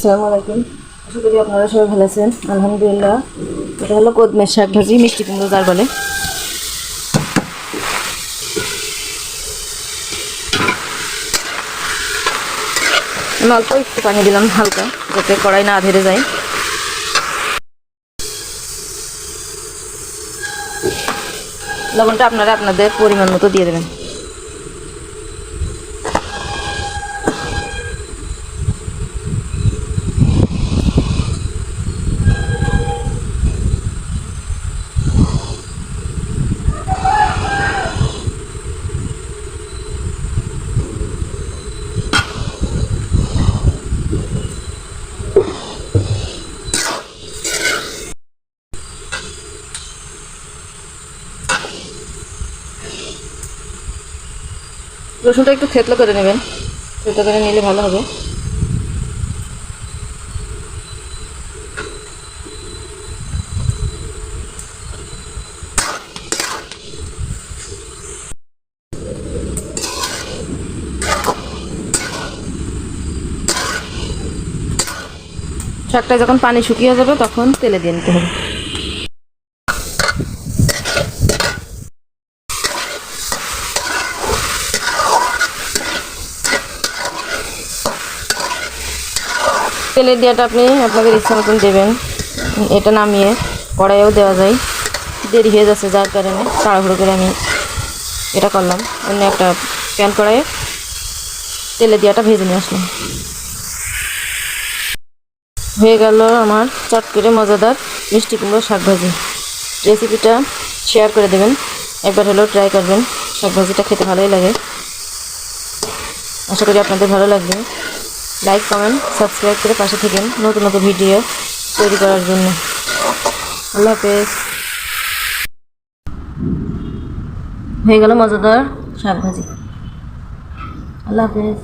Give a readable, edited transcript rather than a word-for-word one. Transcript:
আসসালামু আলাইকুম। আশা করি আপনারা সবাই ভালো আছেন। আলহামদুলিল্লাহ। এটা হলো কদমের শাক ভাজি, মিষ্টি কুমড়ো যার বলে। আমি অল্প একটু পানি দিলাম হালকা, যাতে কড়াই না ধরে যায়। লবণটা আপনারা আপনাদের পরিমাণ মতো দিয়ে দেবেন। রসুনটা একটু থেতলো করে নেবেন, থেতলো করে নিলে ভালো হবে। শাকটা যখন পানি শুকিয়ে যাবে তখন তেলে দিয়ে নিতে হবে। তেলের দেওয়াটা আপনি আপনাদের ইচ্ছা মতন দেবেন। এটা নামিয়ে কড়াইয়েও দেওয়া যায়, দেরি হয়ে যাচ্ছে যার কারণে তাড়াহুড়ো করে আমি এটা করলাম। অন্য একটা প্যান কড়াইয়ে তেলে দেওয়াটা ভেজে নিয়ে আসলাম। হয়ে গেল আমার চট করে মজাদার মিষ্টি কুমড়ো শাক ভাজি। রেসিপিটা শেয়ার করে দেবেন, একবার হলেও ট্রাই করবেন। শাক ভাজিটা খেতে ভালোই লাগে। আশা করি আপনাদের ভালো লাগবে। লাইক, কমেন্ট, সাবস্ক্রাইব করে পাশে থাকেন নতুন নতুন ভিডিও তৈরি করার জন্য। আল্লাহ হাফেজ। হয়ে গেল মজাদার শাক ভাজি। আল্লাহ হাফেজ।